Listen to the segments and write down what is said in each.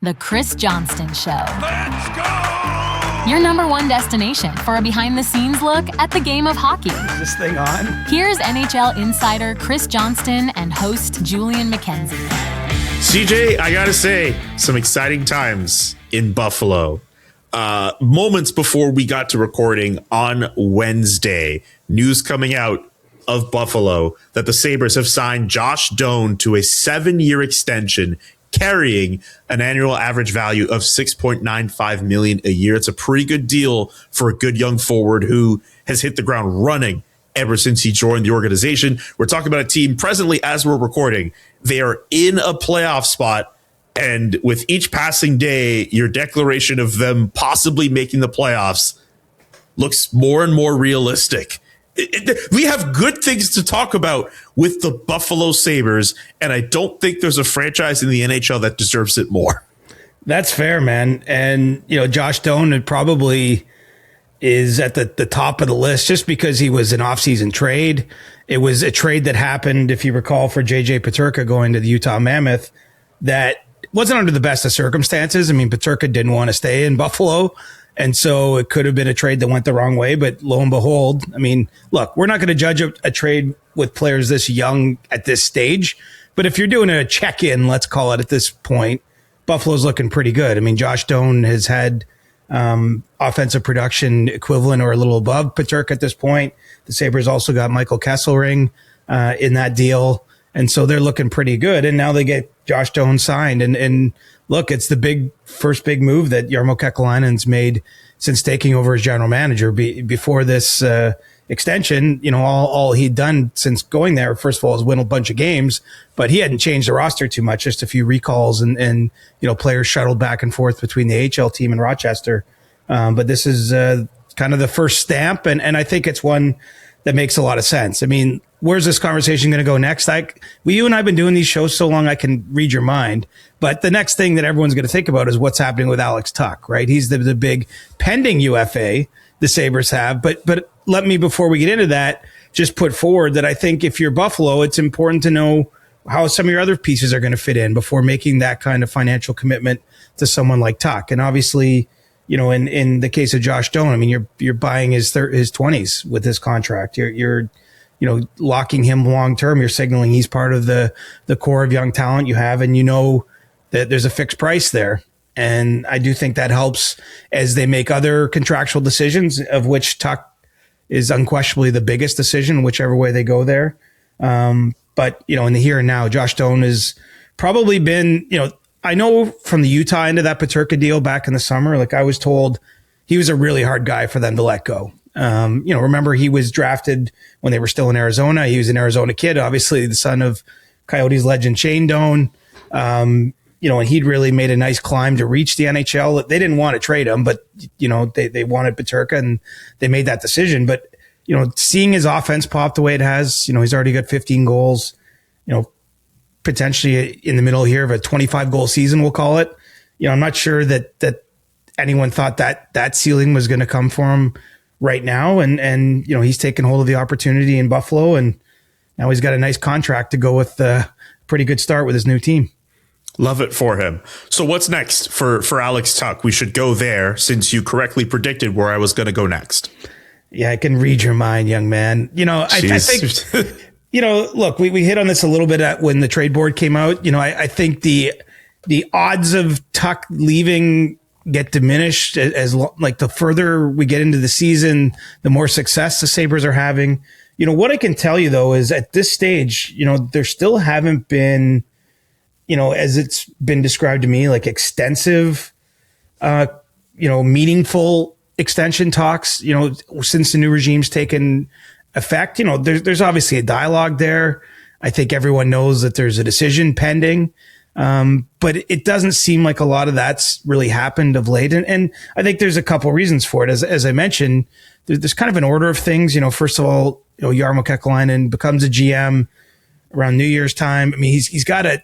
The Chris Johnston Show. Let's go! Your number one destination for a behind-the-scenes look at the game of hockey. Is this thing on? Here's NHL insider Chris Johnston and host Julian McKenzie. CJ, I gotta say, some exciting times in Buffalo. Moments before we got to recording on Wednesday, news coming out of Buffalo that the Sabres have signed Josh Doan to a 7-year extension, carrying an annual average value of $6.95 million a year. It's a pretty good deal for a good young forward who has hit the ground running ever since he joined the organization. We're talking about a team presently, as we're recording, they are in a playoff spot. And with each passing day, your declaration of them possibly making the playoffs looks more and more realistic. We have good things to talk about with the Buffalo Sabres, and I don't think there's a franchise in the NHL that deserves it more. That's fair, man. And, you know, Josh Doan probably is at the top of the list just because he was an offseason trade. It was a trade that happened, if you recall, for JJ Pettersson going to the Utah Mammoth that wasn't under the best of circumstances. I mean, Pettersson didn't want to stay in Buffalo. And so it could have been a trade that went the wrong way. But lo and behold, I mean, look, we're not going to judge a trade with players this young at this stage. But if you're doing a check-in, let's call it at this point, Buffalo's looking pretty good. I mean, Josh Doan has had offensive production equivalent or a little above Pettersson at this point. The Sabres also got Michael Kesselring in that deal. And so they're looking pretty good. And now they get Josh Doan signed. And look, it's the first big move that Jarmo Kekalainen's made since taking over as general manager. Before this extension, you know, all he'd done since going there, first of all, is win a bunch of games, but he hadn't changed the roster too much, just a few recalls and you know, players shuttled back and forth between the AHL team and Rochester. But this is kind of the first stamp, and I think it's one that makes a lot of sense. I mean, where's this conversation going to go next? You and I have been doing these shows so long, I can read your mind. But the next thing that everyone's going to think about is what's happening with Alex Tuch, right? He's the big pending UFA the Sabres have. But let me, before we get into that, just put forward that I think if you're Buffalo, it's important to know how some of your other pieces are going to fit in before making that kind of financial commitment to someone like Tuch. And obviously, you know, in the case of Josh Doan, I mean, you're buying his 20s with his contract. You're you know, locking him long term. You're signaling he's part of the core of young talent you have, and you know that there's a fixed price there. And I do think that helps as they make other contractual decisions, of which Tuch is unquestionably the biggest decision, whichever way they go there. But, you know, in the here and now, Josh Doan has probably been, you know, I know from the Utah end of that Pettersson deal back in the summer, like I was told he was a really hard guy for them to let go. You know, remember he was drafted when they were still in Arizona. He was an Arizona kid, obviously the son of Coyotes legend Shane Doan. You know, and he'd really made a nice climb to reach the NHL. They didn't want to trade him, but, you know, they wanted Pettersson and they made that decision. But, you know, seeing his offense pop the way it has, you know, he's already got 15 goals, you know, potentially in the middle here of a 25-goal season, we'll call it. You know, I'm not sure that anyone thought that ceiling was going to come for him right now. And, you know, he's taken hold of the opportunity in Buffalo, and now he's got a nice contract to go with a pretty good start with his new team. Love it for him. So what's next for Alex Tuch? We should go there since you correctly predicted where I was going to go next. Yeah, I can read your mind, young man. You know, I think, you know, look, we hit on this a little bit when the trade board came out. You know, I think the odds of Tuch leaving get diminished as like the further we get into the season, the more success the Sabres are having. You know, what I can tell you though is at this stage, you know, there still haven't been, you know, as it's been described to me, like extensive, you know, meaningful extension talks, you know, since the new regime's taken effect. You know, there's obviously a dialogue there. I think everyone knows that there's a decision pending. But it doesn't seem like a lot of that's really happened of late. And I think there's a couple reasons for it. As I mentioned, there's kind of an order of things. You know, first of all, you know, Jarmo Kekalainen becomes a GM around New Year's time. I mean, he's got to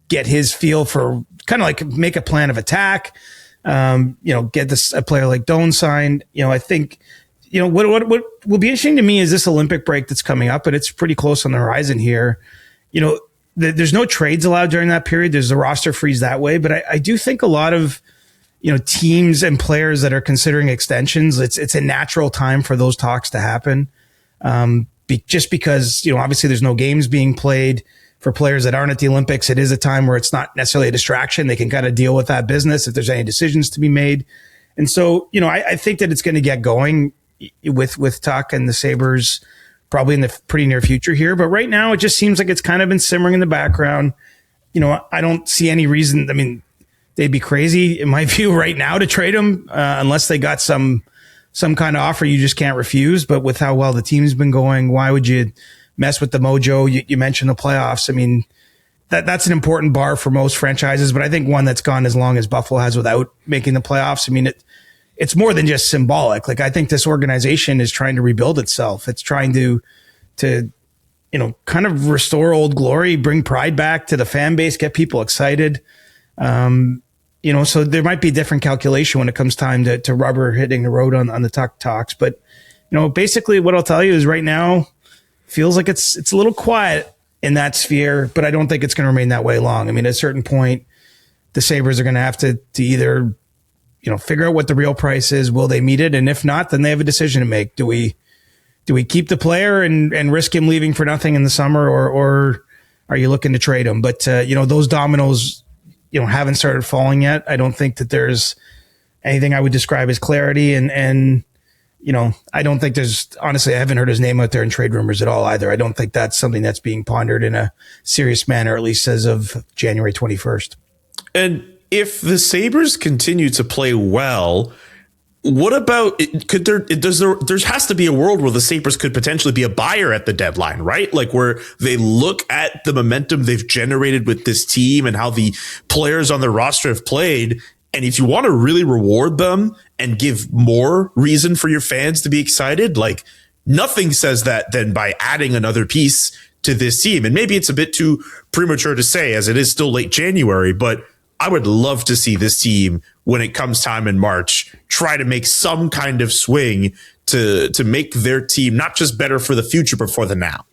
get his feel for kind of like make a plan of attack, you know, get a player like Doan signed. You know, I think, you know, what will be interesting to me is this Olympic break that's coming up, but it's pretty close on the horizon here. You know, there's no trades allowed during that period. There's a roster freeze that way. But I do think a lot of, teams and players that are considering extensions, it's a natural time for those talks to happen. Just because, obviously there's no games being played for players that aren't at the Olympics. It is a time where it's not necessarily a distraction. They can kind of deal with that business if there's any decisions to be made. And so, I think that it's going to get going with Tuch and the Sabres probably in the pretty near future here. But right now, it just seems like it's kind of been simmering in the background. I don't see any reason. I mean, they'd be crazy, in my view, right now to trade him unless they got some kind of offer you just can't refuse. But with how well the team's been going, why would you mess with the mojo? You mentioned the playoffs. I mean, that's an important bar for most franchises, but I think one that's gone as long as Buffalo has without making the playoffs. I mean, it's more than just symbolic. Like, I think this organization is trying to rebuild itself. It's trying to kind of restore old glory, bring pride back to the fan base, get people excited. So there might be a different calculation when it comes time to rubber hitting the road on the Tuch talks. But, basically what I'll tell you is right now feels like it's a little quiet in that sphere, but I don't think it's going to remain that way long. I mean, at a certain point, the Sabres are going to have to either, figure out what the real price is. Will they meet it? And if not, then they have a decision to make. Do we keep the player and risk him leaving for nothing in the summer, or are you looking to trade him? But, those dominoes, haven't started falling yet. I don't think that there's anything I would describe as clarity. And I don't think honestly, I haven't heard his name out there in trade rumors at all either. I don't think that's something that's being pondered in a serious manner, at least as of January 21st. And if the Sabres continue to play well, what about there has to be a world where the Sabres could potentially be a buyer at the deadline, right? Like, where they look at the momentum they've generated with this team and how the players on the roster have played. And if you want to really reward them and give more reason for your fans to be excited, like, nothing says that than by adding another piece to this team. And maybe it's a bit too premature to say, as it is still late January, but I would love to see this team, when it comes time in March, try to make some kind of swing to make their team not just better for the future, but for the now.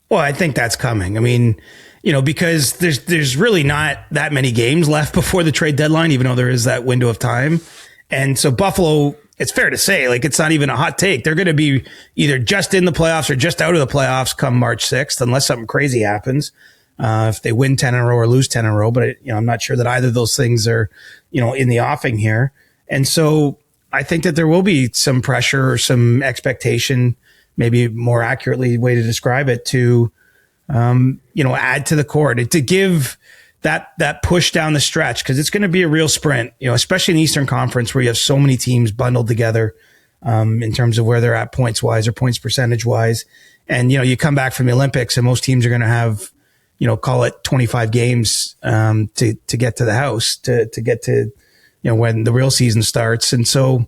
Well, I think that's coming. I mean, because there's really not that many games left before the trade deadline, even though there is that window of time. And so Buffalo, it's fair to say, like, it's not even a hot take. They're going to be either just in the playoffs or just out of the playoffs come March 6th, unless something crazy happens. If they win 10 in a row or lose 10 in a row, but I'm not sure that either of those things are, in the offing here. And so I think that there will be some pressure or some expectation, maybe more accurately way to describe it, to, add to the core, to give that push down the stretch, because it's going to be a real sprint, especially in the Eastern Conference, where you have so many teams bundled together, in terms of where they're at points wise or points percentage wise. And, you come back from the Olympics and most teams are going to have, call it 25 games, to get to the house, to get to, when the real season starts. And so,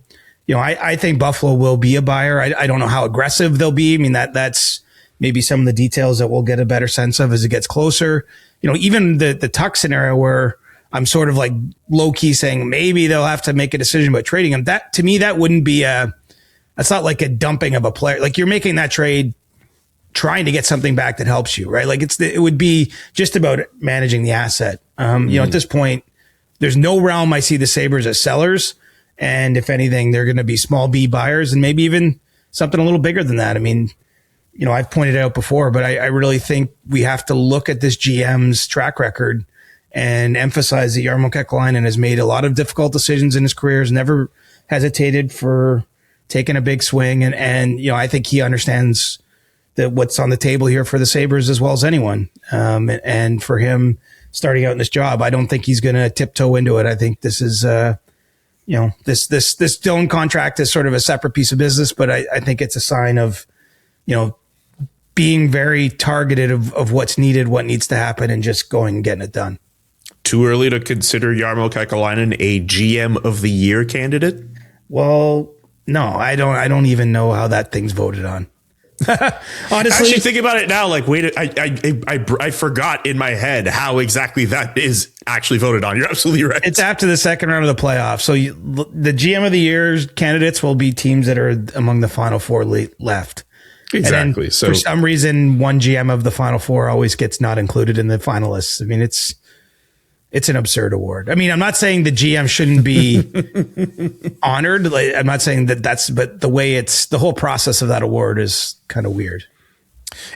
I think Buffalo will be a buyer. I don't know how aggressive they'll be. I mean, that's maybe some of the details that we'll get a better sense of as it gets closer. Even the Tuch scenario, where I'm sort of like low key saying maybe they'll have to make a decision about trading him. That, to me, that wouldn't be that's not like a dumping of a player. Like, you're making that trade trying to get something back that helps you, right? Like, it would be just about managing the asset. At this point, there's no realm I see the Sabres as sellers. And if anything, they're going to be small B buyers, and maybe even something a little bigger than that. I mean, I've pointed it out before, but I really think we have to look at this GM's track record and emphasize that Jarmo Kekalainen has made a lot of difficult decisions in his career, has never hesitated for taking a big swing. And I think he understands that what's on the table here for the Sabres as well as anyone. And for him starting out in this job, I don't think he's going to tiptoe into it. I think this is, this Doan contract is sort of a separate piece of business, but I think it's a sign of, being very targeted of what's needed, what needs to happen, and just going and getting it done. Too early to consider Jarmo Kekalainen a GM of the year candidate? Well, no, I don't even know how that thing's voted on. Honestly, actually, think about it now. Like, wait, I forgot in my head how exactly that is actually voted on. You're absolutely right. It's after the second round of the playoffs. So the GM of the year candidates will be teams that are among the final four left. Exactly. So for some reason, one GM of the Final Four always gets not included in the finalists. I mean, it's an absurd award. I mean, I'm not saying the GM shouldn't be honored. Like, I'm not saying but the way the whole process of that award is kind of weird.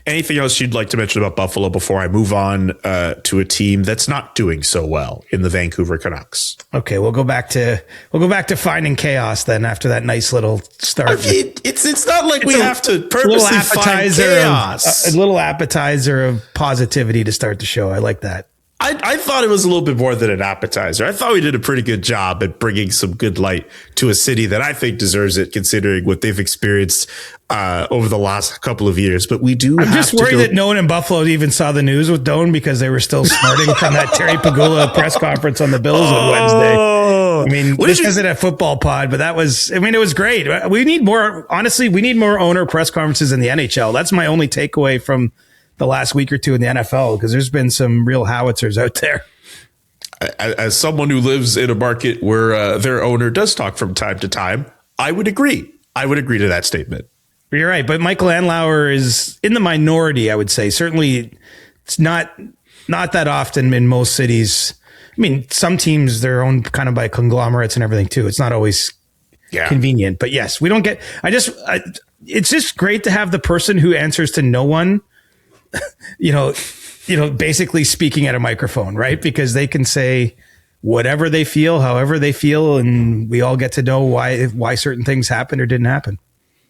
Anything else you'd like to mention about Buffalo before I move on to a team that's not doing so well in the Vancouver Canucks? Okay, we'll go back to finding chaos then after that nice little start. I mean, it's not like we have to purposely find chaos. A little appetizer of positivity to start the show. I like that. I thought it was a little bit more than an appetizer. I thought we did a pretty good job at bringing some good light to a city that I think deserves it, considering what they've experienced over the last couple of years. But we do. I'm just worried that no one in Buffalo even saw the news with Doan because they were still smarting from that Terry Pagula press conference on the Bills on Wednesday. I mean, this isn't a football pod, but it was great. We need more. Honestly, we need more owner press conferences in the NHL. That's my only takeaway from the last week or two in the NFL, because there's been some real howitzers out there. As someone who lives in a market where their owner does talk from time to time, I would agree. I would agree to that statement. You're right. But Michael Andlauer is in the minority, I would say. Certainly, it's not that often in most cities. I mean, some teams, they're owned kind of by conglomerates and everything, too. It's not always convenient. But yes, we don't get... it's just great to have the person who answers to no one basically speaking at a microphone, right? Because they can say whatever they feel, however they feel, and we all get to know why certain things happened or didn't happen.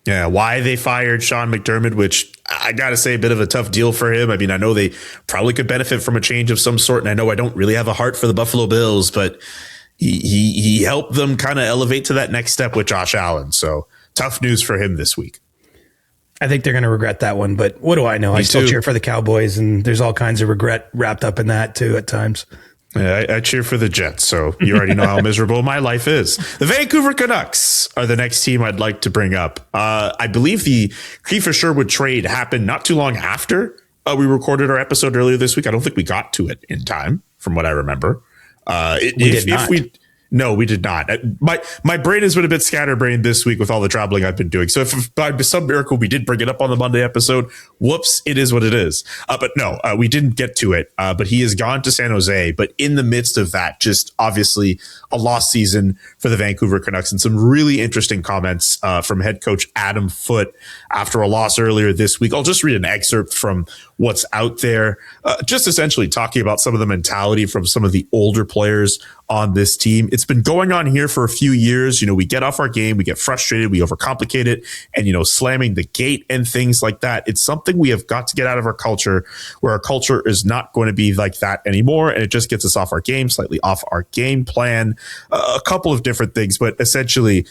Yeah, why they fired Sean McDermott, which I got to say, a bit of a tough deal for him. I mean, I know they probably could benefit from a change of some sort, and I know I don't really have a heart for the Buffalo Bills, but he helped them kind of elevate to that next step with Josh Allen. So tough news for him this week. I think they're going to regret that one, but what do I know? I still cheer for the Cowboys, and there's all kinds of regret wrapped up in that too at times. Yeah, I cheer for the Jets, so you already know how miserable my life is. The Vancouver Canucks are the next team I'd like to bring up. I believe the Kiefer Sherwood trade happened not too long after we recorded our episode earlier this week. I don't think we got to it in time, from what I remember. No, we did not. My brain has been a bit scatterbrained this week with all the traveling I've been doing. So if by some miracle we did bring it up on the Monday episode, whoops, it is what it is. But no, we didn't get to it. But he has gone to San Jose. But in the midst of that, just obviously a lost season for the Vancouver Canucks, and some really interesting comments from head coach Adam Foote after a loss earlier this week. I'll just read an excerpt from what's out there, just essentially talking about some of the mentality from some of the older players on this team. It's been going on here for a few years. We get off our game, we get frustrated, we overcomplicate it, and, slamming the gate and things like that. It's something we have got to get out of our culture, where our culture is not going to be like that anymore. And it just gets us off our game, slightly off our game plan, a couple of different things. But essentially,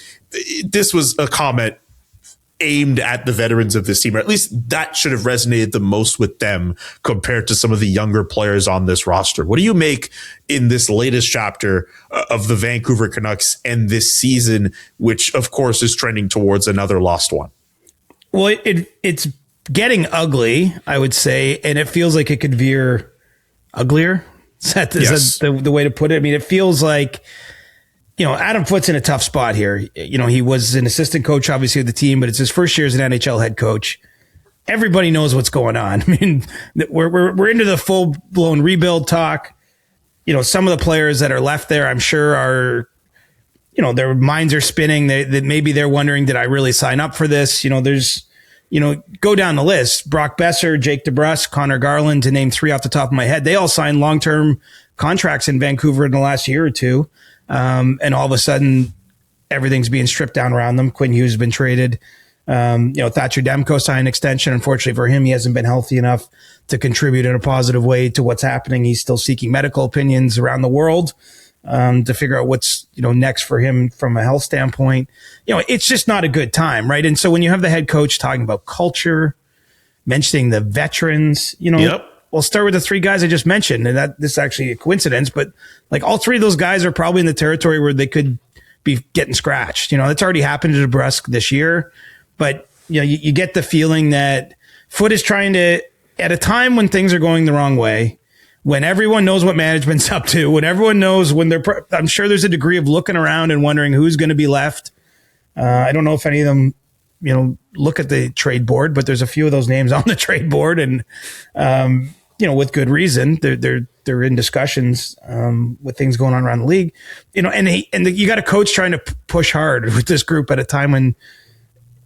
this was a comment aimed at the veterans of this team, or at least that should have resonated the most with them compared to some of the younger players on this roster. What do you make in this latest chapter of the Vancouver Canucks and this season, which of course is trending towards another lost one? Well, it's getting ugly, I would say, and it feels like it could veer uglier. Is that the way to put it? I mean, it feels like, Adam Foote's in a tough spot here. He was an assistant coach, obviously, of the team, but it's his first year as an NHL head coach. Everybody knows what's going on. I mean, we're into the full blown rebuild talk. Some of the players that are left there, I'm sure are, their minds are spinning. That maybe they're wondering, did I really sign up for this? There's, go down the list. Brock Besser, Jake DeBrusk, Connor Garland, to name three off the top of my head. They all signed long-term contracts in Vancouver in the last year or two. And all of a sudden, everything's being stripped down around them. Quinn Hughes has been traded. Thatcher Demko signed an extension. Unfortunately for him, he hasn't been healthy enough to contribute in a positive way to what's happening. He's still seeking medical opinions around the world to figure out what's next for him from a health standpoint. It's just not a good time, right? And so when you have the head coach talking about culture, mentioning the veterans, Yep. We'll start with the three guys I just mentioned, and this is actually a coincidence, but like all three of those guys are probably in the territory where they could be getting scratched. That's already happened to DeBrusk this year, but you get the feeling that Foote is trying to, at a time when things are going the wrong way, when everyone knows what management's up to, when everyone knows I'm sure there's a degree of looking around and wondering who's going to be left. I don't know if any of them look at the trade board, but there's a few of those names on the trade board, and with good reason. They're in discussions with things going on around the league, you got a coach trying to push hard with this group at a time when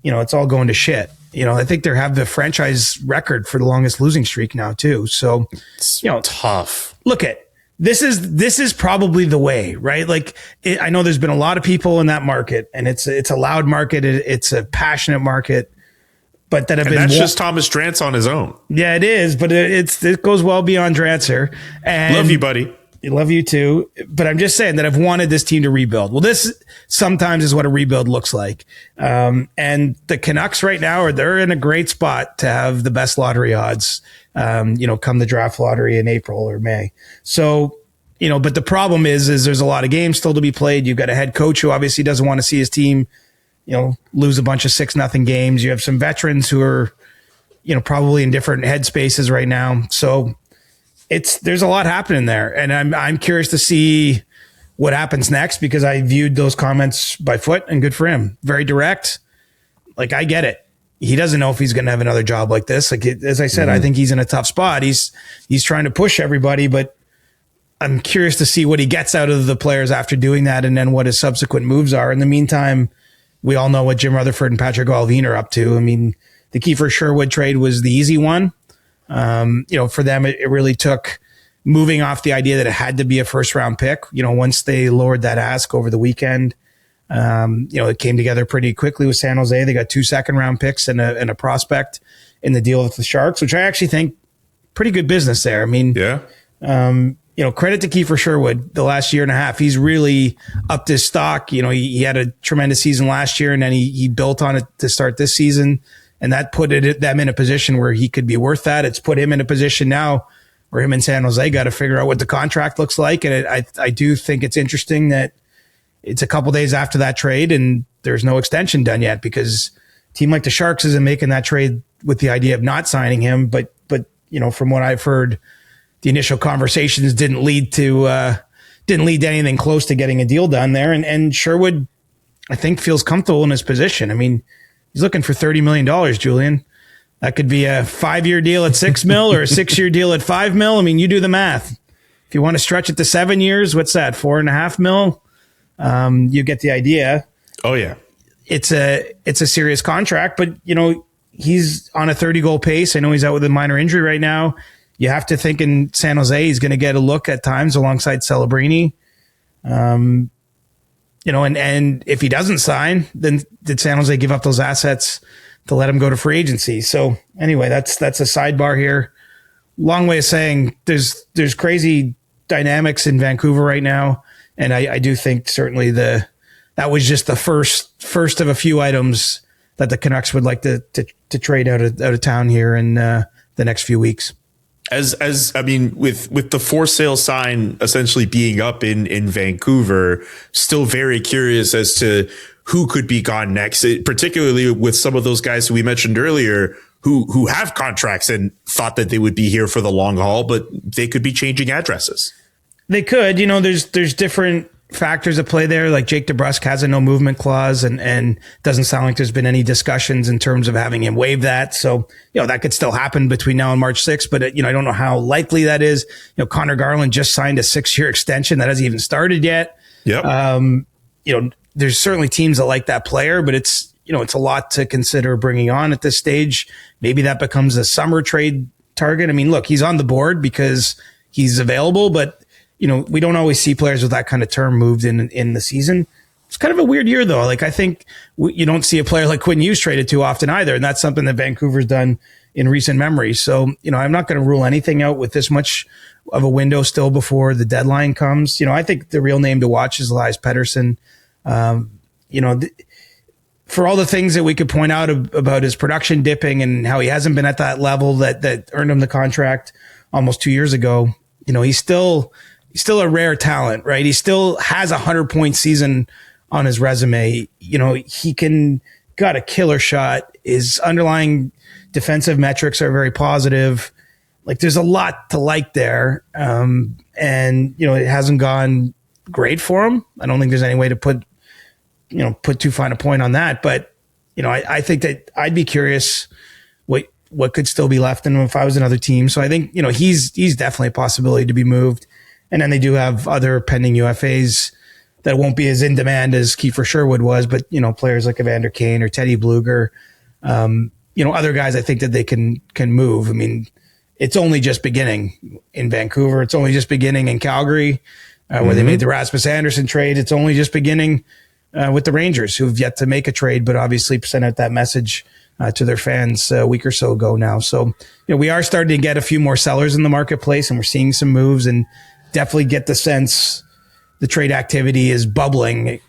it's all going to shit. I think they have the franchise record for the longest losing streak now too. So it's tough. Look at this is probably the way, right? Like I know there's been a lot of people in that market, and it's a loud market. It's a passionate market. But that's just Thomas Drance on his own. Yeah, it is. But it goes well beyond Drancer. And love you, buddy. I love you too. But I'm just saying that I've wanted this team to rebuild. Well, this sometimes is what a rebuild looks like. And the Canucks right now they're in a great spot to have the best lottery odds. Come the draft lottery in April or May. So, but the problem is there's a lot of games still to be played. You've got a head coach who obviously doesn't want to see his team lose a bunch of 6-0 games. You have some veterans who are, probably in different headspaces right now. So there's a lot happening there. And I'm curious to see what happens next, because I viewed those comments by Foot, and good for him. Very direct. Like, I get it. He doesn't know if he's going to have another job like this. Like, as I said, I think he's in a tough spot. He's trying to push everybody, but I'm curious to see what he gets out of the players after doing that, and then what his subsequent moves are. In the meantime, we all know what Jim Rutherford and Patrick Allvin are up to. I mean, the Kiefer Sherwood trade was the easy one. For them, it really took moving off the idea that it had to be a first round pick. Once they lowered that ask over the weekend, it came together pretty quickly with San Jose. They got 2 second-round picks and a prospect in the deal with the Sharks, which I actually think pretty good business there. I mean, yeah. Credit to Kiefer Sherwood the last year and a half. He's really upped his stock. He had a tremendous season last year, and then he built on it to start this season. And that put them in a position where he could be worth that. It's put him in a position now where him and San Jose got to figure out what the contract looks like. And I do think it's interesting that it's a couple days after that trade and there's no extension done yet, because a team like the Sharks isn't making that trade with the idea of not signing him. But from what I've heard, the initial conversations didn't lead to anything close to getting a deal done there. And Sherwood, I think, feels comfortable in his position. I mean, he's looking for $30 million, Julian. That could be a 5-year deal at $6 million or a 6-year deal at $5 million. I mean, you do the math. If you want to stretch it to 7 years, what's that? $4.5 million. You get the idea. Oh yeah. It's a serious contract, but he's on a 30-goal pace. I know he's out with a minor injury right now. You have to think in San Jose, he's going to get a look at times alongside Celebrini. And if he doesn't sign, then did San Jose give up those assets to let him go to free agency? So anyway, that's a sidebar here. Long way of saying there's crazy dynamics in Vancouver right now. And I do think certainly that was just the first of a few items that the Canucks would like to trade out of town here in the next few weeks. As I mean, with the for sale sign essentially being up in Vancouver, still very curious as to who could be gone next, particularly with some of those guys who we mentioned earlier who have contracts and thought that they would be here for the long haul, but they could be changing addresses. They could, there's different factors at play there. Like Jake DeBrusk has a no movement clause and doesn't sound like there's been any discussions in terms of having him waive that. So, that could still happen between now and March 6th, but I don't know how likely that is. Connor Garland just signed a 6-year extension that hasn't even started yet. Yep. There's certainly teams that like that player, but it's a lot to consider bringing on at this stage. Maybe that becomes a summer trade target. I mean, look, he's on the board because he's available, but we don't always see players with that kind of term moved in the season. It's kind of a weird year, though. Like, I think you don't see a player like Quinn Hughes traded too often either. And that's something that Vancouver's done in recent memory. So, I'm not going to rule anything out with this much of a window still before the deadline comes. I think the real name to watch is Elias Pettersson. For all the things that we could point out about his production dipping and how he hasn't been at that level that earned him the contract almost 2 years ago, he's still a rare talent, right? He still has 100-point season on his resume. He got a killer shot. His underlying defensive metrics are very positive. Like, there's a lot to like there. It hasn't gone great for him. I don't think there's any way to put too fine a point on that, but I think that I'd be curious what could still be left in him if I was another team. So I think, he's definitely a possibility to be moved. And then they do have other pending UFAs that won't be as in demand as Kiefer Sherwood was, but, players like Evander Kane or Teddy Bluger, other guys I think that they can move. I mean, it's only just beginning in Vancouver. It's only just beginning in Calgary, where they made the Rasmus Andersson trade. It's only just beginning with the Rangers, who have yet to make a trade, but obviously sent out that message to their fans a week or so ago now. So, we are starting to get a few more sellers in the marketplace, and we're seeing some moves, and definitely get the sense the trade activity is bubbling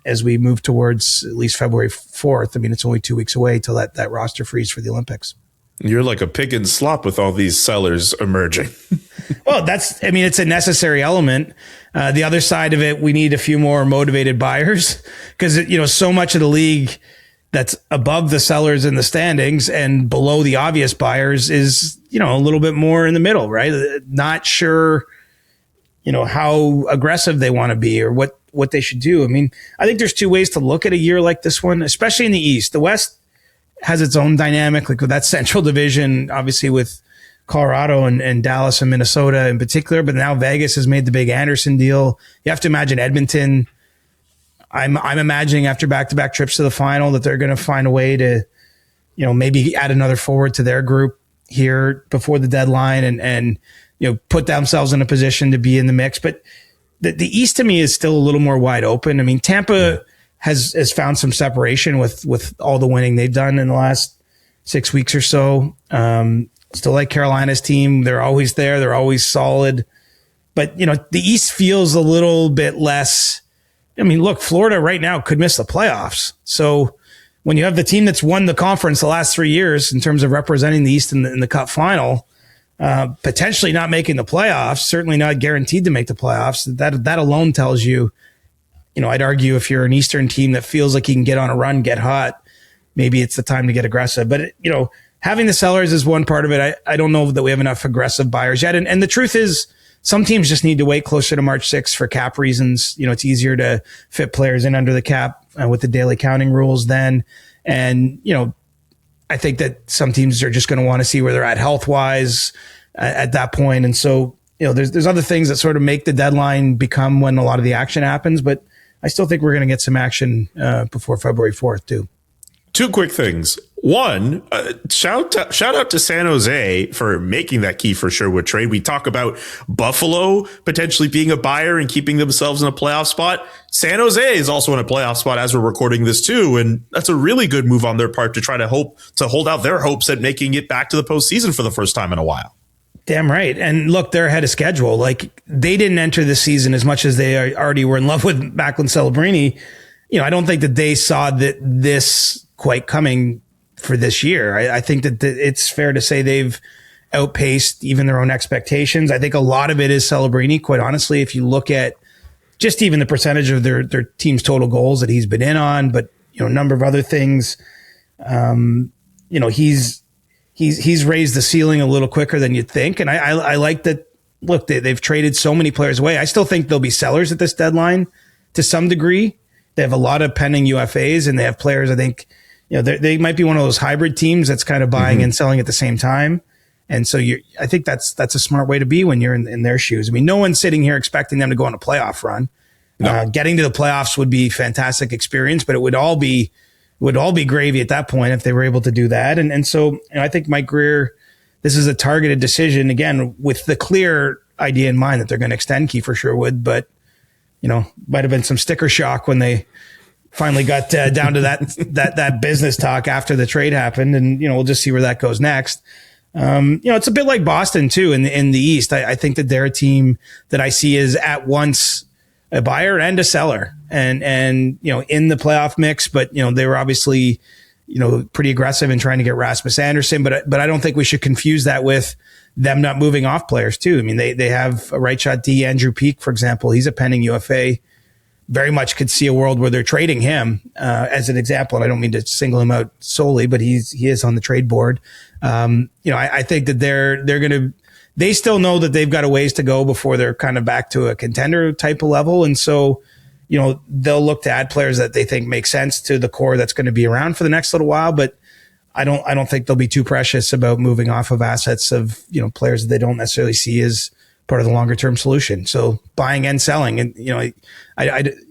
as we move towards at least February 4th. I mean, it's only 2 weeks away till that roster freeze for the Olympics. You're like a pig in slop with all these sellers emerging. Well, it's a necessary element. The other side of it, we need a few more motivated buyers because, so much of the league that's above the sellers in the standings and below the obvious buyers is, a little bit more in the middle, right? Not sure, how aggressive they want to be or what they should do. I mean, I think there's two ways to look at a year like this one, especially in the East. The West has its own dynamic, like with that Central Division, obviously with Colorado and Dallas and Minnesota in particular, but now Vegas has made the big Anderson deal. You have to imagine Edmonton. I'm imagining after back-to-back trips to the final that they're going to find a way to, maybe add another forward to their group here before the deadline and put themselves in a position to be in the mix. But the East to me is still a little more wide open. I mean, Tampa has found some separation with all the winning they've done in the last 6 weeks or so. Still like Carolina's team. They're always there. They're always solid. But, the East feels a little bit less. I mean, look, Florida right now could miss the playoffs. So when you have the team that's won the conference the last 3 years in terms of representing the East in the Cup final, potentially not making the playoffs, certainly not guaranteed to make the playoffs, that alone tells you, I'd argue if you're an Eastern team that feels like you can get on a run, get hot, maybe it's the time to get aggressive. But, having the sellers is one part of it. I don't know that we have enough aggressive buyers yet. And the truth is, some teams just need to wait closer to March 6th for cap reasons. It's easier to fit players in under the cap with the daily counting rules then. And, I think that some teams are just going to want to see where they're at health-wise at that point. And so, there's other things that sort of make the deadline become when a lot of the action happens. But I still think we're going to get some action before February 4th, too. Two quick things. One, shout out to San Jose for making that Kiefer Sherwood trade. We talk about Buffalo potentially being a buyer and keeping themselves in a playoff spot. San Jose is also in a playoff spot as we're recording this too. And that's a really good move on their part to try to hold out their hopes at making it back to the postseason for the first time in a while. Damn right. And look, they're ahead of schedule. Like, they didn't enter the season as much as they already were in love with Macklin Celebrini. I don't think that they saw this quite coming for this year. I think that it's fair to say they've outpaced even their own expectations. I think a lot of it is Celebrini, quite honestly. If you look at just even the percentage of their team's total goals that he's been in on, but a number of other things, he's raised the ceiling a little quicker than you'd think. And I like that. Look, they've traded so many players away. I still think there'll be sellers at this deadline to some degree. They have a lot of pending UFAs, and they have players, I think, they might be one of those hybrid teams that's kind of buying and selling at the same time. And so I think that's a smart way to be when you're in their shoes. I mean, no one's sitting here expecting them to go on a playoff run. No. Getting to the playoffs would be a fantastic experience, but it would all be gravy at that point if they were able to do that. And so I think Mike Greer, this is a targeted decision, again, with the clear idea in mind that they're going to extend Kiefer Sherwood, but might have been some sticker shock when they finally got down to that business talk after the trade happened. And, we'll just see where that goes next. It's a bit like Boston too in the East. I think that they're a team that I see as at once a buyer and a seller and in the playoff mix, but, they were obviously, pretty aggressive in trying to get Rasmus Anderson, but I don't think we should confuse that with them not moving off players too. I mean, they have a right shot D, Andrew Peak, for example. He's a pending UFA. Very much could see a world where they're trading him as an example. And I don't mean to single him out solely, but he is on the trade board. I think that they still know that they've got a ways to go before they're kind of back to a contender type of level. And so, they'll look to add players that they think make sense to the core that's going to be around for the next little while. But I don't think they'll be too precious about moving off of assets of, players that they don't necessarily see as part of the longer term solution. So buying and selling, and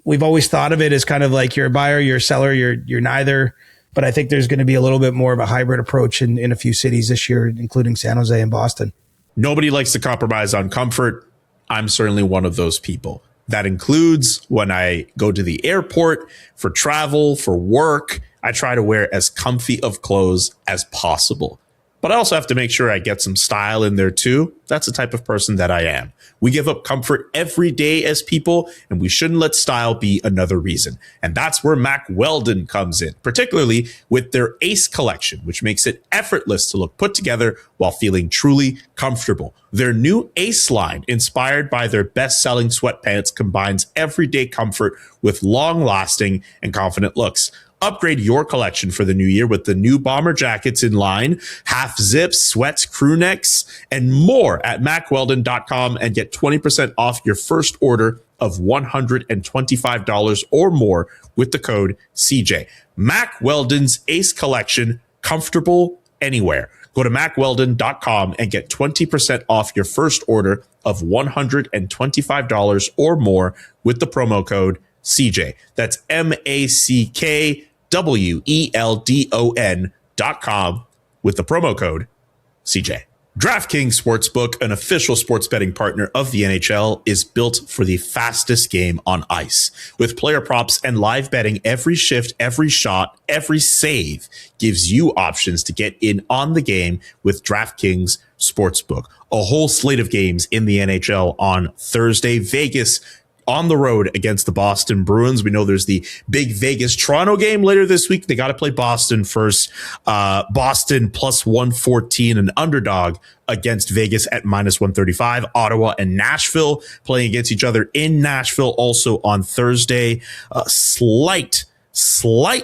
we've always thought of it as kind of like you're a buyer, you're a seller, you're neither. But I think there's going to be a little bit more of a hybrid approach in a few cities this year, including San Jose and Boston. Nobody likes to compromise on comfort. I'm certainly one of those people. That includes when I go to the airport for travel, for work. I try to wear as comfy of clothes as possible. But I also have to make sure I get some style in there too. That's the type of person that I am. We give up comfort every day as people, and we shouldn't let style be another reason. And that's where Mack Weldon comes in, particularly with their Ace collection, which makes it effortless to look put together while feeling truly comfortable. Their new Ace line, inspired by their best-selling sweatpants, combines everyday comfort with long-lasting and confident looks. Upgrade your collection for the new year with the new bomber jackets in line, half zips, sweats, crew necks, and more at MackWeldon.com and get 20% off your first order of $125 or more with the code CJ. Mack Weldon's Ace Collection, comfortable anywhere. Go to MackWeldon.com and get 20% off your first order of $125 or more with the promo code CJ. That's MackWeldon.com with the promo code CJ. DraftKings Sportsbook, an official sports betting partner of the NHL, is built for the fastest game on ice. With player props and live betting, every shift, every shot, every save gives you options to get in on the game with DraftKings Sportsbook. A whole slate of games in the NHL on Thursday. Vegas on the road against the Boston Bruins. We know there's the big Vegas-Toronto game later this week. They got to play Boston first. Boston plus 114, an underdog against Vegas at minus 135. Ottawa and Nashville playing against each other in Nashville also on Thursday. Slight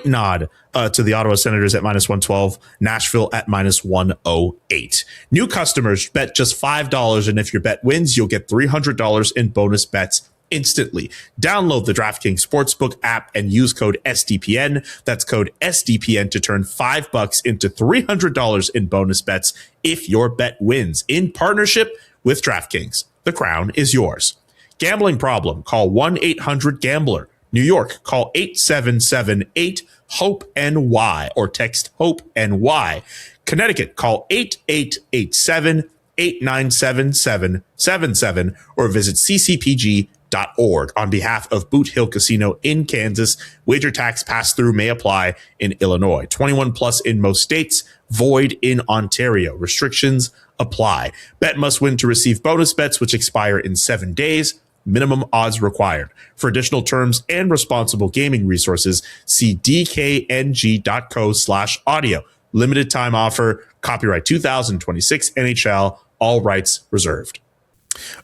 nod to the Ottawa Senators at minus 112, Nashville at minus 108. New customers bet just $5, and if your bet wins, you'll get $300 in bonus bets instantly. Download the DraftKings Sportsbook app and use code SDPN. That's code SDPN to turn $5 into $300 in bonus bets if your bet wins. In partnership with DraftKings, the crown is yours. Gambling problem? Call 1-800-GAMBLER. New York, call 877-8-HOPE-NY or text HOPE-NY. Connecticut, call 8887-897-777 or visit ccpg.org. On behalf of Boot Hill Casino in Kansas, wager tax pass-through may apply in Illinois. 21 plus in most states, void in Ontario. Restrictions apply. Bet must win to receive bonus bets, which expire in 7 days. Minimum odds required. For additional terms and responsible gaming resources, see dkng.co/audio. Limited time offer. Copyright 2026 NHL. All rights reserved.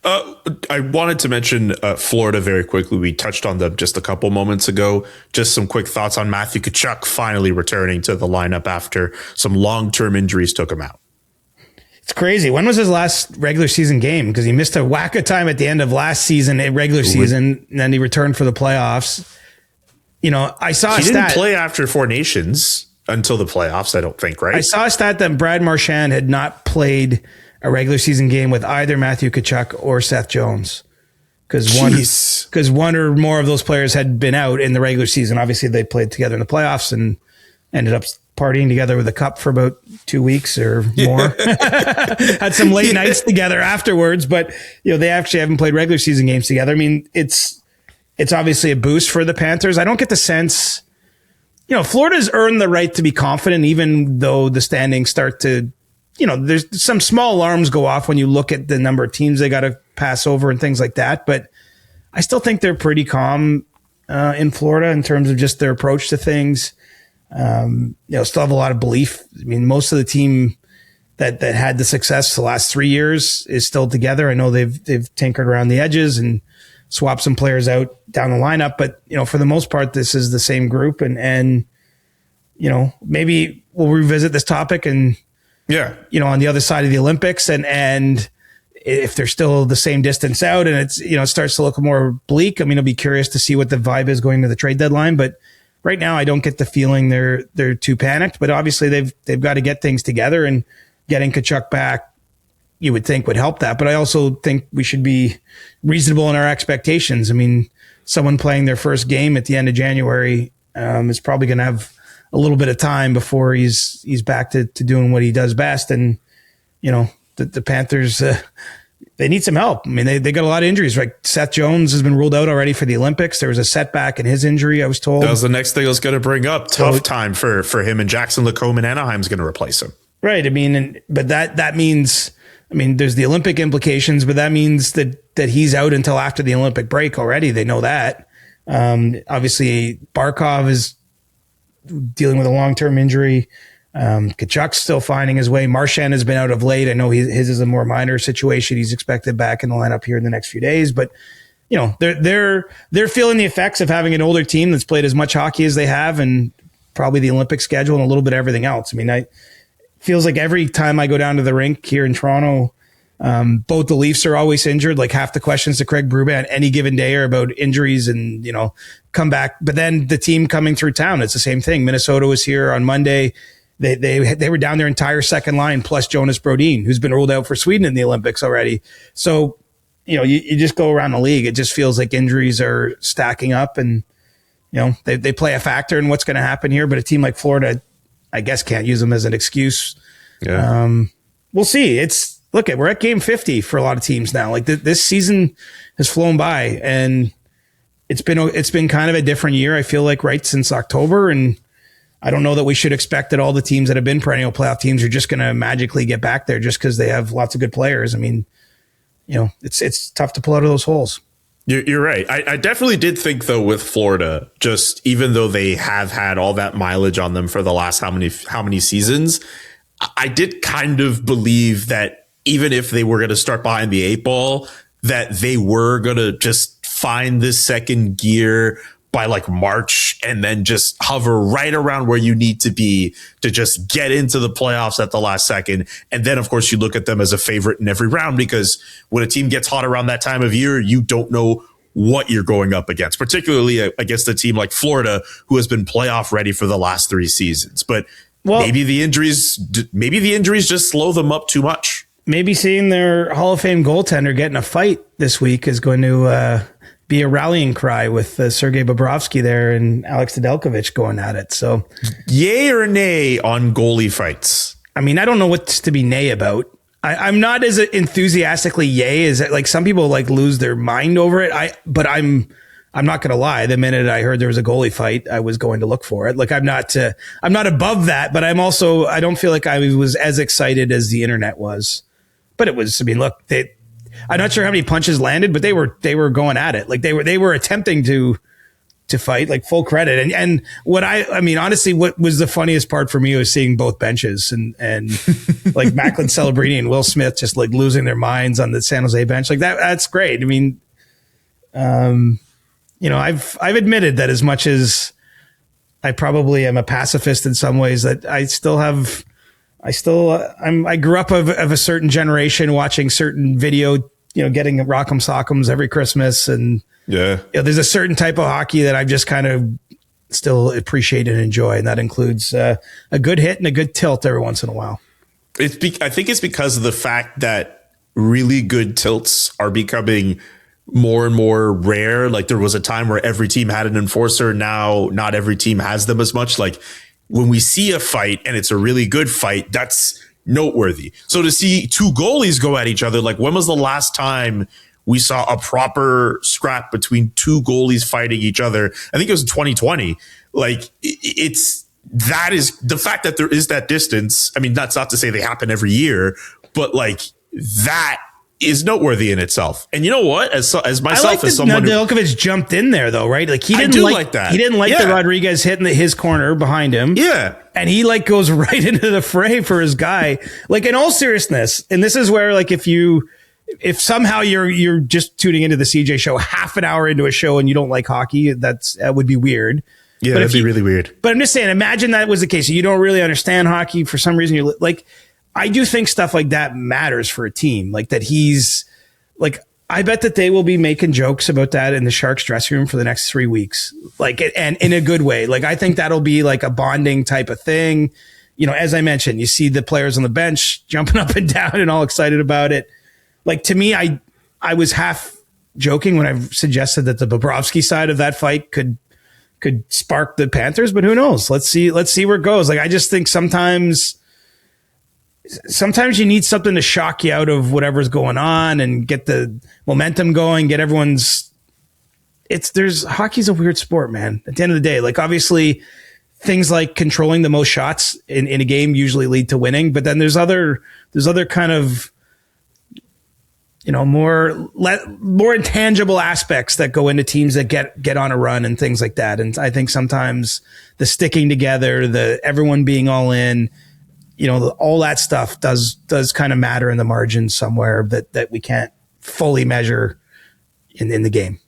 I wanted to mention Florida very quickly. We touched on them just a couple moments ago. Just some quick thoughts on Matthew Tkachuk finally returning to the lineup after some long-term injuries took him out. It's crazy. When was his last regular season game? Because he missed a whack of time at the end of last season, regular season, and then he returned for the playoffs. I saw he didn't play after Four Nations until the playoffs, I don't think, right? I saw a stat that Brad Marchand had not played a regular season game with either Matthew Tkachuk or Seth Jones. Because one or more of those players had been out in the regular season. Obviously, they played together in the playoffs and ended up partying together with a cup for about 2 weeks or more. Had some late nights together afterwards, but they actually haven't played regular season games together. I mean, it's obviously a boost for the Panthers. I don't get the sense, Florida's earned the right to be confident, even though the standings start to, there's some small alarms go off when you look at the number of teams they got to pass over and things like that. But I still think they're pretty calm in Florida in terms of just their approach to things. Still have a lot of belief. I mean, most of the team that had the success the last 3 years is still together. I know they've tinkered around the edges and swapped some players out down the lineup, but for the most part, this is the same group. And maybe we'll revisit this topic and on the other side of the Olympics and if they're still the same distance out and it's, it starts to look more bleak, I mean, I'll be curious to see what the vibe is going to the trade deadline. But right now, I don't get the feeling they're too panicked. But obviously, they've got to get things together, and getting Tkachuk back, you would think, would help that. But I also think we should be reasonable in our expectations. I mean, someone playing their first game at the end of January is probably going to have a little bit of time before he's back to doing what he does best. And the Panthers, they need some help. I mean, they got a lot of injuries. Like Seth Jones has been ruled out already for the Olympics. There was a setback in his injury, I was told. That was the next thing I was going to bring up. Tough time for him, and Jackson Lacombe in Anaheim's going to replace him. Right. I mean, but that means, there's the Olympic implications, but that means that he's out until after the Olympic break already. They know that. Obviously, Barkov is dealing with a long-term injury. Tkachuk's still finding his way. Marchand has been out of late. I know his is a more minor situation. He's expected back in the lineup here in the next few days, but they're feeling the effects of having an older team that's played as much hockey as they have, and probably the Olympic schedule and a little bit of everything else. I mean, feels like every time I go down to the rink here in Toronto, both the Leafs are always injured. Like half the questions to Craig Berube on any given day are about injuries and, come back. But then the team coming through town, it's the same thing. Minnesota was here on Monday. They were down their entire second line plus Jonas Brodin, who's been ruled out for Sweden in the Olympics already. So, you just go around the league. It just feels like injuries are stacking up, and, they play a factor in what's going to happen here. But a team like Florida, I guess, can't use them as an excuse. Yeah. We'll see. We're at game 50 for a lot of teams now. Like this season has flown by, and it's been kind of a different year. I feel like right since October, and I don't know that we should expect that all the teams that have been perennial playoff teams are just going to magically get back there just because they have lots of good players. I mean, it's tough to pull out of those holes. You're right. I definitely did think, though, with Florida, just even though they have had all that mileage on them for the last how many seasons, I did kind of believe that even if they were going to start behind the eight ball, that they were going to just find this second gear by like March and then just hover right around where you need to be to just get into the playoffs at the last second. And then, of course, you look at them as a favorite in every round, because when a team gets hot around that time of year, you don't know what you're going up against, particularly against a team like Florida, who has been playoff ready for the last 3 seasons. But maybe the injuries just slow them up too much. Maybe seeing their Hall of Fame goaltender get in a fight this week is going to be a rallying cry with Sergei Bobrovsky there and Alex Nedeljkovic going at it. So, yay or nay on goalie fights? I mean, I don't know what's to be nay about. I'm not as enthusiastically yay as like some people like lose their mind over it. But I'm not going to lie. The minute I heard there was a goalie fight, I was going to look for it. Like I'm not above that, but I don't feel like I was as excited as the internet was. But it was, I mean, look, I'm not sure how many punches landed, but they were going at it. Like they were attempting to fight, like full credit. And what I mean, honestly, what was the funniest part for me was seeing both benches and like Macklin Celebrini and Will Smith just like losing their minds on the San Jose bench. Like that's great. I mean, I've admitted that as much as I probably am a pacifist in some ways, that I grew up of a certain generation watching certain video, getting Rock'em Sock'ems every Christmas. And there's a certain type of hockey that I've just kind of still appreciate and enjoy. And that includes a good hit and a good tilt every once in a while. I think it's because of the fact that really good tilts are becoming more and more rare. Like there was a time where every team had an enforcer. Now, not every team has them as much. Like when we see a fight and it's a really good fight, that's noteworthy. So to see two goalies go at each other, like when was the last time we saw a proper scrap between two goalies fighting each other? I think it was 2020. Like that is the fact that there is that distance. I mean, that's not to say they happen every year, but like that is noteworthy in itself. And you know what? As myself, as someone Nedeljkovic jumped in there though, right? Like he didn't like that. He didn't like the Rodriguez hitting his corner behind him. Yeah. And he like goes right into the fray for his guy. Like in all seriousness, and this is where like if somehow you're just tuning into the CJ show half an hour into a show and you don't like hockey, that would be weird. Yeah, that'd be really weird. But I'm just saying, imagine that was the case. You don't really understand hockey for some reason. You're like, I do think stuff like that matters for a team. Like that he's like, I bet that they will be making jokes about that in the Sharks dressing room for the next 3 weeks. Like, and in a good way. Like, I think that'll be like a bonding type of thing. You know, as I mentioned, you see the players on the bench jumping up and down and all excited about it. Like, to me, I was half joking when I suggested that the Bobrovsky side of that fight could spark the Panthers, but who knows? Let's see where it goes. Like, I just think sometimes you need something to shock you out of whatever's going on and get the momentum going, get everyone's hockey's a weird sport, man. At the end of the day, like, obviously things like controlling the most shots in a game usually lead to winning, but then there's other kind of, you know, more intangible aspects that go into teams that get on a run and things like that. And I think sometimes the sticking together, the everyone being all in, you know, all that stuff does kind of matter in the margins somewhere that we can't fully measure in the game.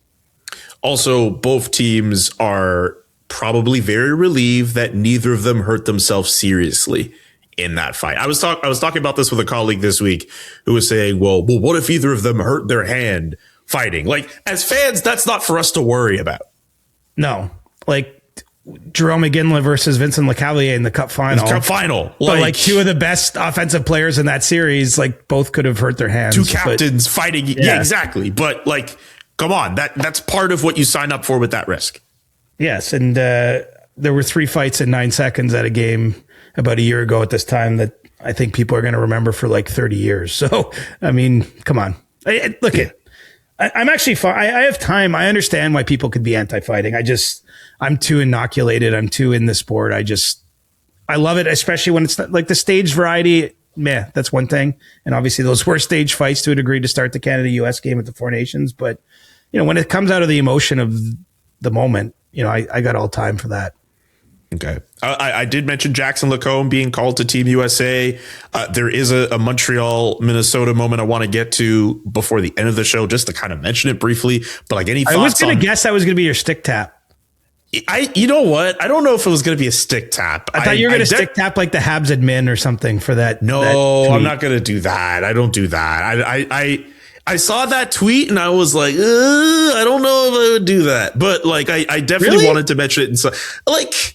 Also, both teams are probably very relieved that neither of them hurt themselves seriously in that fight. I was talking about this with a colleague this week who was saying, well, what if either of them hurt their hand fighting? Like, as fans, that's not for us to worry about. No, like Jerome McGinley versus Vincent LeCavalier in the Cup final. But like two of the best offensive players in that series, like both could have hurt their hands. Two captains fighting. Yeah, exactly. But like, come on, that's part of what you sign up for with that risk. Yes. And there were 3 fights in 9 seconds at a game about a year ago at this time that I think people are going to remember for like 30 years. So, I mean, come on. I'm actually fine. I have time. I understand why people could be anti-fighting. I'm too inoculated. I'm too in the sport. I love it, especially when it's like the stage variety. Meh, that's one thing. And obviously those were stage fights to a degree to start the Canada-US game at the Four Nations. But, you know, when it comes out of the emotion of the moment, you know, I got all time for that. Okay. I did mention Jackson Lacombe being called to Team USA. There is a Montreal, Minnesota moment I want to get to before the end of the show, just to kind of mention it briefly. But like, any thoughts? I was going to guess that was going to be your stick tap. You know what? I don't know if it was going to be a stick tap. I thought you were going to stick tap like the Habs admin or something for that. No, I'm not going to do that. I don't do that. I saw that tweet and I was like, I don't know if I would do that. But like, I definitely wanted to mention it. And so, like,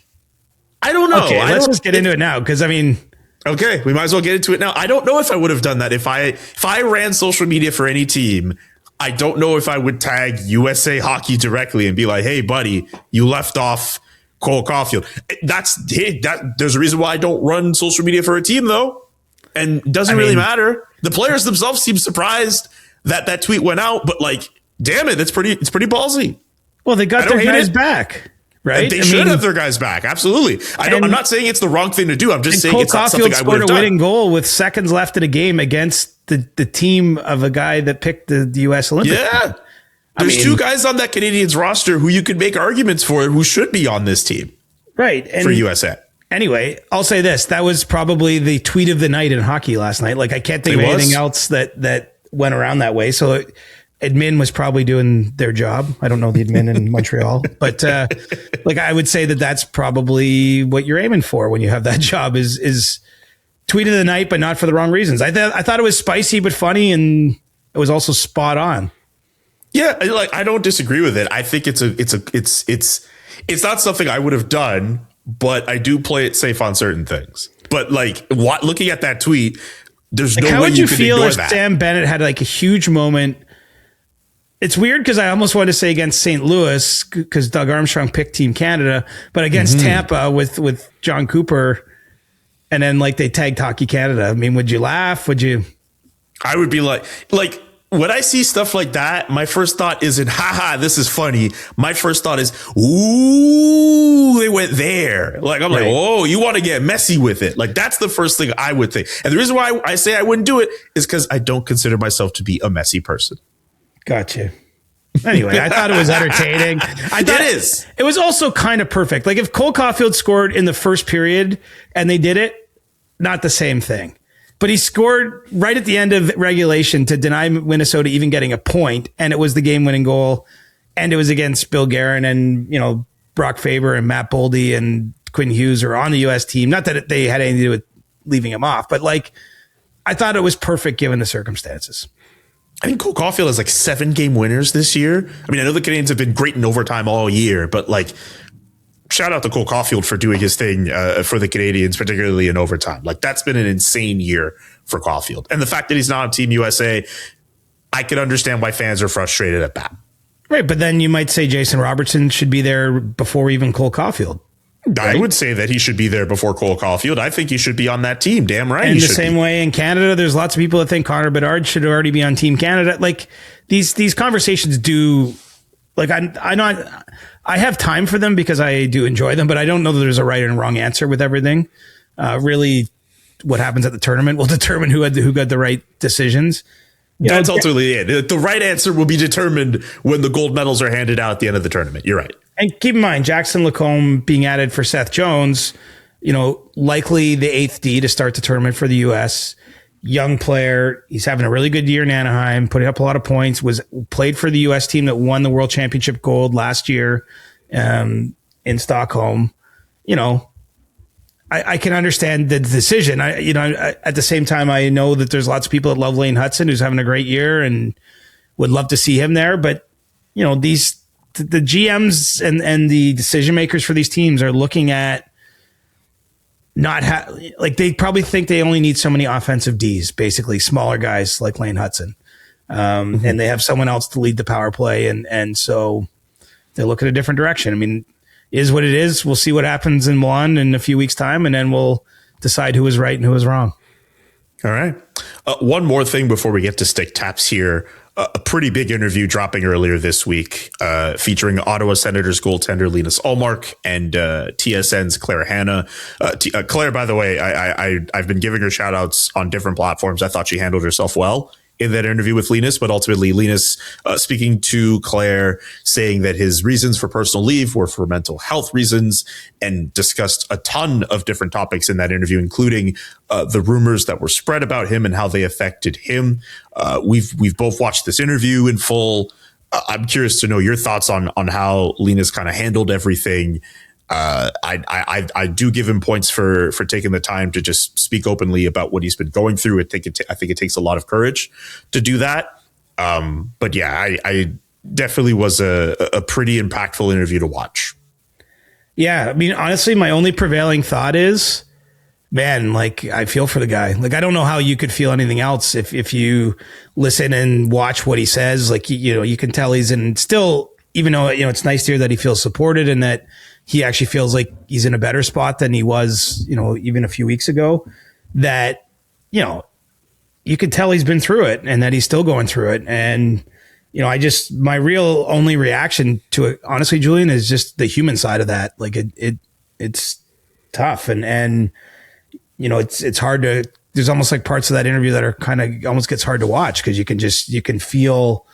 I don't know. Okay, let's just get into it now. Cause I mean, okay, we might as well get into it now. I don't know if I would have done that. If I ran social media for any team, I don't know if I would tag USA Hockey directly and be like, hey buddy, you left off Cole Caulfield. There's a reason why I don't run social media for a team though. And it doesn't really matter. The players themselves seem surprised that tweet went out, but like, damn it, it's pretty ballsy. Well, they got their guys back. Right, they should have their guys back. Absolutely. I'm not saying it's the wrong thing to do. I'm just saying it's not something I would have done. Cole Caulfield scored a winning goal with seconds left in a game against the team of a guy that picked the U.S. Olympic. Yeah, there's 2 guys on that Canadiens roster who you could make arguments for who should be on this team. Right, and for USA. Anyway, I'll say this: that was probably the tweet of the night in hockey last night. Like, I can't think of anything else that went around that way. So. Admin was probably doing their job. I don't know the admin in Montreal, but like, I would say that's probably what you're aiming for when you have that job is tweet of the night, but not for the wrong reasons. I thought it was spicy but funny, and it was also spot on. Yeah, like, I don't disagree with it. I think it's not something I would have done, but I do play it safe on certain things. But like, looking at that tweet, there's no way you could ignore that. How would you feel if Sam Bennett had like a huge moment? It's weird because I almost wanted to say against St. Louis because Doug Armstrong picked Team Canada, but against Tampa with John Cooper, and then like they tagged Hockey Canada. I mean, would you laugh? Would you? I would be like when I see stuff like that, my first thought isn't, haha, this is funny. My first thought is, ooh, they went there. Like, I'm like, oh, you want to get messy with it. Like, that's the first thing I would think. And the reason why I say I wouldn't do it is because I don't consider myself to be a messy person. Gotcha. Anyway, I thought it was entertaining. It was also kind of perfect. Like, if Cole Caulfield scored in the first period and they did it, not the same thing. But he scored right at the end of regulation to deny Minnesota even getting a point, and it was the game-winning goal, and it was against Bill Guerin, and, you know, Brock Faber and Matt Boldy and Quinn Hughes are on the U.S. team. Not that they had anything to do with leaving him off, but like, I thought it was perfect given the circumstances. I think Cole Caulfield has like 7-game winners this year. I mean, I know the Canadiens have been great in overtime all year, but like, shout out to Cole Caulfield for doing his thing for the Canadiens, particularly in overtime. Like, that's been an insane year for Caulfield. And the fact that he's not on Team USA, I can understand why fans are frustrated at that. Right, but then you might say Jason Robertson should be there before even Cole Caulfield. Right? I would say that he should be there before Cole Caulfield. I think he should be on that team. Damn right. And the same way in Canada, there's lots of people that think Connor Bedard should already be on Team Canada. Like these conversations do, like I have time for them because I do enjoy them, but I don't know that there's a right and wrong answer with everything. Really, what happens at the tournament will determine who got the right decisions. That's ultimately it. The right answer will be determined when the gold medals are handed out at the end of the tournament. You're right. And keep in mind, Jackson Lacombe being added for Seth Jones, likely the 8th D to start the tournament for the U.S. Young player. He's having a really good year in Anaheim, putting up a lot of points, played for the U.S. team that won the World Championship gold last year in Stockholm. I can understand the decision. At the same time, I know that there's lots of people that love Lane Hudson, who's having a great year and would love to see him there. But, the GMs and the decision makers for these teams are looking at they probably think they only need so many offensive Ds, basically smaller guys like Lane Hudson. And they have someone else to lead the power play. And so they look at a different direction. I mean, is what it is. We'll see what happens in Milan in a few weeks' time, and then we'll decide who was right and who was wrong. All right. One more thing before we get to stick taps here. A pretty big interview dropping earlier this week featuring Ottawa Senators goaltender Linus Ullmark and TSN's Claire Hanna. Claire, by the way, I've been giving her shout outs on different platforms. I thought she handled herself well in that interview with Linus, but ultimately Linus speaking to Claire, saying that his reasons for personal leave were for mental health reasons, and discussed a ton of different topics in that interview, including the rumors that were spread about him and how they affected him. We've both watched this interview in full. I'm curious to know your thoughts on how Linus kind of handled everything. I do give him points for taking the time to just speak openly about what he's been going through. I think it takes a lot of courage to do that. But yeah, I definitely was a pretty impactful interview to watch. Yeah. I mean, honestly, my only prevailing thought is, man, like, I feel for the guy. Like, I don't know how you could feel anything else if you listen and watch what he says. Like, you can tell he's in still, even though, it's nice to hear that he feels supported and that he actually feels like he's in a better spot than he was, even a few weeks ago, that, you could tell he's been through it and that he's still going through it. And, my real only reaction to it, honestly, Julian, is just the human side of that. Like it's tough. And, it's hard to, there's almost like parts of that interview that are kind of almost gets hard to watch because you can feel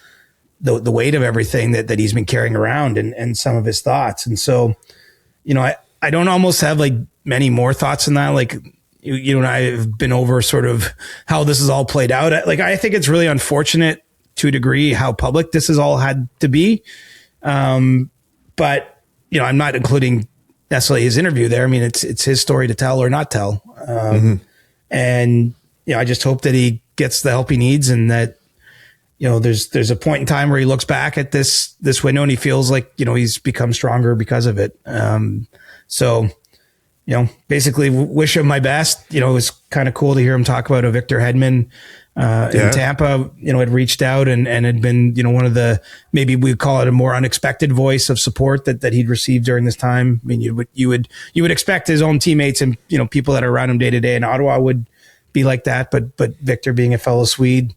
the weight of everything that he's been carrying around and some of his thoughts. And so, I don't almost have like many more thoughts than that. Like you and I have been over sort of how this is all played out. Like, I think it's really unfortunate to a degree how public this has all had to be. But, I'm not including necessarily his interview there. I mean, it's his story to tell or not tell. And, I just hope that he gets the help he needs and that, there's a point in time where he looks back at this window and he feels like, he's become stronger because of it. So, basically wish him my best. It was kind of cool to hear him talk about a Victor Hedman in Tampa, had reached out and had been, one of the, maybe we call it a more unexpected voice of support that he'd received during this time. I mean, you would expect his own teammates and, people that are around him day to day in Ottawa would be like that. But Victor, being a fellow Swede,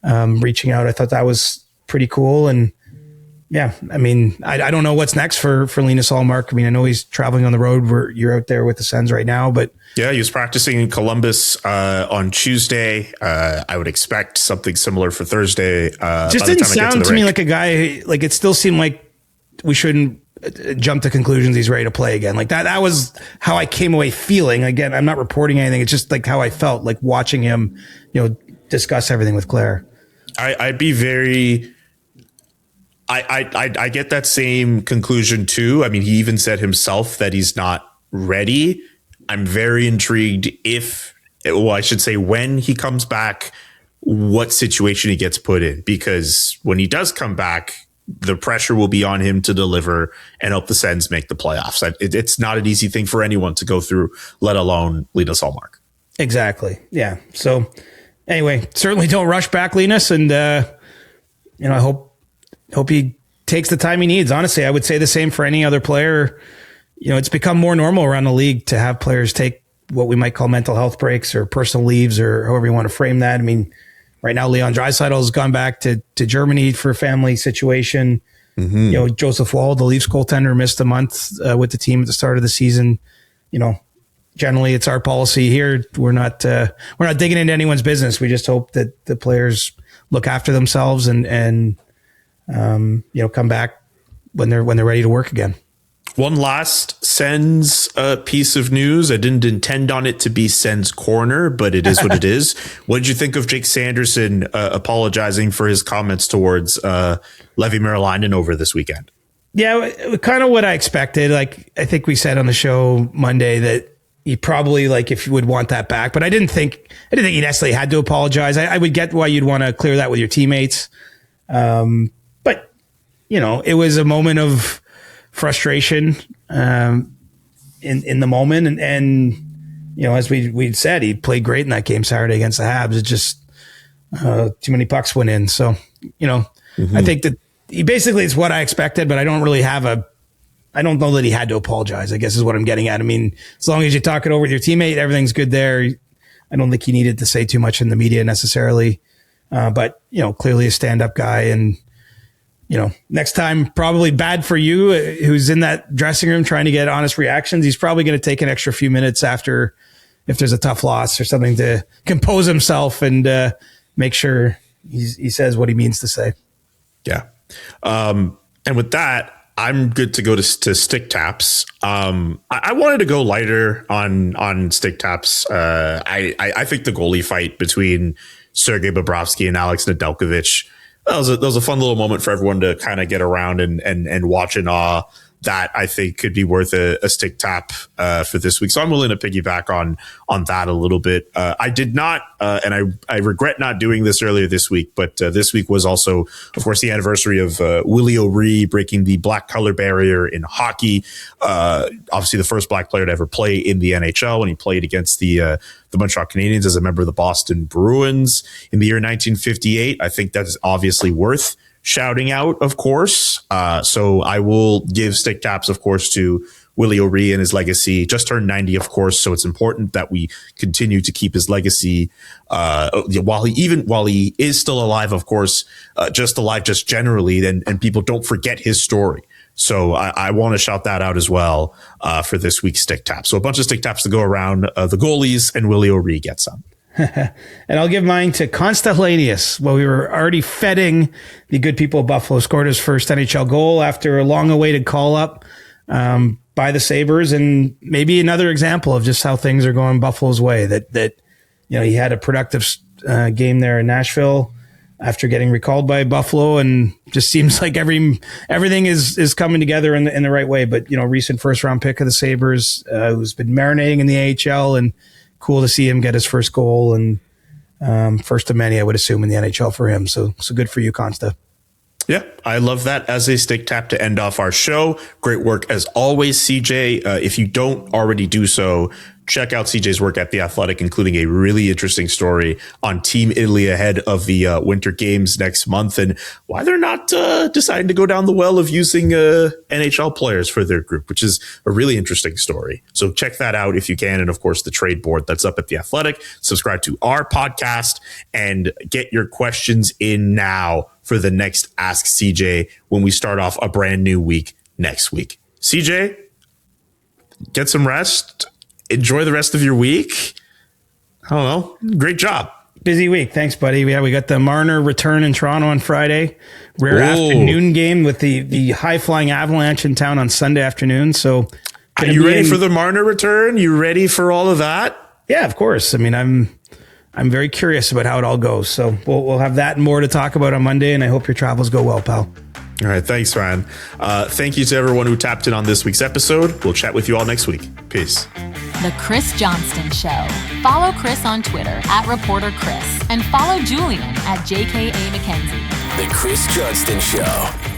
reaching out, I thought that was pretty cool. And yeah, I mean, I don't know what's next for Linus Ullmark. I mean, I know he's traveling on the road where you're out there with the Sens right now, but yeah, he was practicing in Columbus on Tuesday. I would expect something similar for Thursday. Just didn't sound to me like a guy, like it still seemed like we shouldn't jump to conclusions he's ready to play again. Like that was how I came away feeling. Again, I'm not reporting anything. It's just like how I felt like watching him, discuss everything with Claire. I'd be very... I get that same conclusion too. I mean, he even said himself that he's not ready. I'm very intrigued if I should say when he comes back, what situation he gets put in, because when he does come back, the pressure will be on him to deliver and help the Sens make the playoffs. It's not an easy thing for anyone to go through, let alone Linus Ullmark. Exactly. Yeah. So anyway, certainly don't rush back, Linus. And, I hope he takes the time he needs. Honestly, I would say the same for any other player. It's become more normal around the league to have players take what we might call mental health breaks or personal leaves or however you want to frame that. I mean, right now, Leon Draisaitl has gone back to Germany for a family situation. Mm-hmm. Joseph Woll, the Leafs goaltender, missed a month with the team at the start of the season. Generally, it's our policy here. We're not digging into anyone's business. We just hope that the players look after themselves and come back when they're ready to work again. One last Sens piece of news. I didn't intend on it to be Sens Corner, but it is what it is. What did you think of Jake Sanderson apologizing for his comments towards Levi Merilainen over this weekend? Yeah, kind of what I expected. Like, I think we said on the show Monday that he probably, if you would want that back, but I didn't think he necessarily had to apologize. I would get why you'd want to clear that with your teammates. But it was a moment of frustration in the moment, and as we'd said, he played great in that game Saturday against the Habs. It just too many pucks went in. So mm-hmm. I think that he basically is what I expected, but I don't know that he had to apologize, I guess is what I'm getting at. I mean, as long as you talk it over with your teammate, everything's good there. I don't think he needed to say too much in the media necessarily, but clearly a stand-up guy. And next time, probably bad for you, who's in that dressing room trying to get honest reactions. He's probably going to take an extra few minutes after, if there's a tough loss or something, to compose himself and make sure he says what he means to say. Yeah. And with that, I'm good to go to stick taps. I wanted to go lighter on stick taps. I think the goalie fight between Sergei Bobrovsky and Alex Nedeljkovic, that was a fun little moment for everyone to kind of get around and watch in awe. That I think could be worth a stick tap for this week. So I'm willing to piggyback on that a little bit. I did not, and I regret not doing this earlier this week, but this week was also, of course, the anniversary of Willie O'Ree breaking the black color barrier in hockey. Obviously, the first black player to ever play in the NHL when he played against the Montreal Canadiens as a member of the Boston Bruins in the year 1958. I think that is obviously worth shouting out, of course. So I will give stick taps, of course, to Willie O'Ree and his legacy. Just turned 90, of course. So it's important that we continue to keep his legacy while he is still alive, of course, just alive, just generally, and people don't forget his story. So I want to shout that out as well for this week's stick tap. So a bunch of stick taps to go around. The goalies and Willie O'Ree get some. And I'll give mine to Constantinius. Well, we were already feting the good people of Buffalo. Scored his first NHL goal after a long-awaited call-up by the Sabres, and maybe another example of just how things are going Buffalo's way. That he had a productive game there in Nashville after getting recalled by Buffalo, and just seems like everything is coming together in the right way. But recent first-round pick of the Sabres, who's been marinating in the AHL, and cool to see him get his first goal and first of many, I would assume, in the NHL for him. So good for you, Consta. Yeah, I love that as a stick tap to end off our show. Great work as always, CJ. If you don't already do so, check out CJ's work at The Athletic, including a really interesting story on Team Italy ahead of the Winter Games next month and why they're not deciding to go down the well of using NHL players for their group, which is a really interesting story. So check that out if you can. And of course, the trade board that's up at The Athletic. Subscribe to our podcast and get your questions in now for the next Ask CJ when we start off a brand new week next week. CJ, get some rest. Enjoy the rest of your week. I don't know. Great job. Busy week. Thanks, buddy. Yeah, we got the Marner return in Toronto on Friday. Rare afternoon game with the high-flying Avalanche in town on Sunday afternoon. So, are you ready for the Marner return? You ready for all of that? Yeah, of course. I mean, I'm very curious about how it all goes. So we'll have that and more to talk about on Monday, and I hope your travels go well, pal. All right. Thanks, Ryan. Thank you to everyone who tapped in on this week's episode. We'll chat with you all next week. Peace. The Chris Johnston Show. Follow Chris on Twitter @ReporterChris and follow Julian @JKA McKenzie. The Chris Johnston Show.